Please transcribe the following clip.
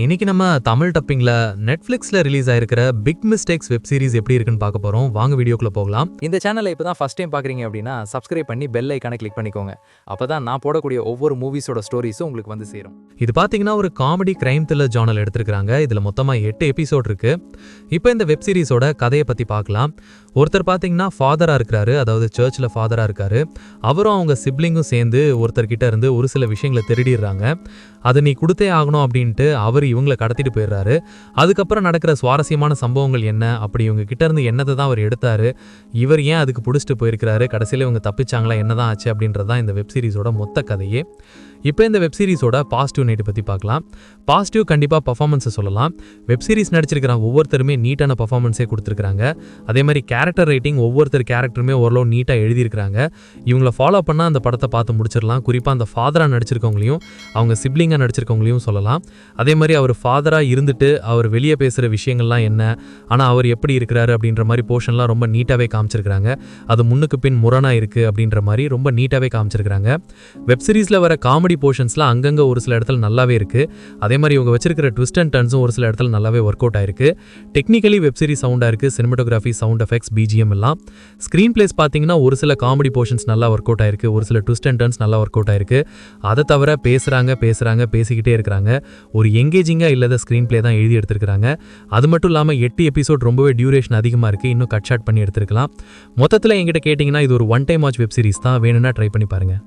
இன்னைக்கு நம்ம தமிழ் டப்பிங்ல நெட்ஃபிளிக்ஸ்ல ரிலீஸ் ஆயிருக்கிற பிக் மிஸ்டேக்ஸ் வெப் சீரிஸ் எப்படி இருக்குன்னு பார்க்க போறோம். வாங்க வீடியோக்குள்ள போகலாம். இந்த சேனலை இப்போ தான் ஃபஸ்ட் டைம் பார்க்குறீங்க அப்படின்னா சப்ஸ்கிரைப் பண்ணி பெல் ஐக்கானை கிளிக் பண்ணிக்கோங்க. அப்போ தான் நான் போடக்கூடிய ஒவ்வொரு மூவிஸோட ஸ்டோரிஸும் உங்களுக்கு வந்து சேரும். இது பாத்தீங்கன்னா ஒரு காமெடி கிரைம் த்ரில்லர் ஜானல் எடுத்திருக்காங்க. இதுல மொத்தமா 8 எபிசோட் இருக்கு. இப்போ இந்த வெப் சீரிஸோட கதையை பத்தி பார்க்கலாம். ஒருத்தர் பாத்தீங்கன்னா ஃபாதரா இருக்கிறாரு, அதாவது சர்ச்ல ஃபாதரா இருக்காரு. அவரும் அவங்க சிப்ளிங்கும் சேர்ந்து ஒருத்தர்கிட்ட இருந்து ஒரு சில விஷயங்களை திருடிடுறாங்க. அதை நீ கொடுத்தே ஆகணும் அப்படின்ட்டு அவர் இவங்களை கடத்திட்டு போயிடுறாரு. அதுக்கப்புறம் நடக்கிற சுவாரஸ்யமான சம்பவங்கள் என்ன, அப்படி இவங்க கிட்ட இருந்து என்னதை தான் அவர் எடுத்தாரு, இவர் ஏன் அதுக்கு பிடிச்சிட்டு போயிருக்கிறாரு, கடைசியில் இவங்க தப்பிச்சாங்களா, என்னதான் ஆச்சு அப்படின்றதான் இந்த வெப் சீரிஸோட மொத்த கதையே. இப்போ இந்த வெப் சீரிஸோட பாசிட்டிவ் நைட்டை பற்றி பார்க்கலாம். பாசிட்டிவ் கண்டிப்பாக பர்ஃபார்மன்ஸை சொல்லலாம். வெப் சீரிஸ் நடிச்சிருக்கிற ஒவ்வொருத்தருமே நீட்டான பர்ஃபார்மன்ஸே கொடுத்துருக்காங்க. அதே மாதிரி கேரக்டர் ரைட்டிங் ஒவ்வொருத்தர் கேரக்டருமே ஓரளவு நீட்டாக எழுதியிருக்கிறாங்க. இவங்களை ஃபாலோ பண்ணால் அந்த படத்தை பார்த்து முடிச்சிடலாம். குறிப்பாக அந்த ஃபாதராக நடிச்சிருக்கவங்களையும் அவங்க சிப்ளிங்காக நடிச்சிருக்கவங்களையும் சொல்லலாம். அதே மாதிரி அவர் ஃபாதராக இருந்துட்டு அவர் வெளியே பேசுகிற விஷயங்கள்லாம் என்ன, ஆனால் அவர் எப்படி இருக்கிறாரு அப்படின்ற மாதிரி போர்ஷன்லாம் ரொம்ப நீட்டாகவே காமிச்சிருக்கிறாங்க. அது முன்னுக்கு பின் முரணாக இருக்குது அப்படின்ற மாதிரி ரொம்ப நீட்டாகவே காமிச்சிருக்கிறாங்க. வெப் சீரிஸில் வர காமெடி போர்ஷன்ஸ்லாம் அங்கங்கே ஒரு சில இடத்துல நல்லாவே இருக்குது. அதே மாதிரி இவங்க வச்சிருக்கிற ட்விஸ்ட் அண்ட் டர்ன்ஸும் ஒரு சில இடத்துல நல்லாவே ஒர்க் அவுட் ஆயிருக்கு. டெக்னிக்கலி வெப் சீரிஸ் சவுண்டாக இருக்குது. சினிமாட்டோகிராஃபி, சவுண்ட் எஃபெக்ட்ஸ், பிஜிஎம் எல்லாம். ஸ்க்ரீன் பிளேஸ் பார்த்தீங்கன்னா ஒரு சில காமெடி போர்ஷன்ஸ் நல்லா ஒர்க் அவுட் ஆயிருக்கு. ஒரு சில ட்விஸ்ட் அண்ட் டர்ன்ஸ் நல்லா ஒர்க் அவுட் ஆயிருக்கு. அதை தவிர பேசிக்கிட்டே இருக்கிறாங்க. ஒரு எங்கேஜிங்காக இல்லாத ஸ்க்ரீன் பிளே தான் எழுதி எடுத்திருக்காங்க. அது மட்டும் இல்லாமல் 8 எபிசோட் ரொம்பவே டியூரேஷன் அதிகமாக இருக்குது. இன்னும் கட் ஷாட் பண்ணி எடுத்துருக்கலாம். மொத்தத்தில் என்கிட்ட கேட்டிங்கன்னா இது ஒரு one time watch web series தான். வேணும்னா ட்ரை பண்ணி பாருங்கள்.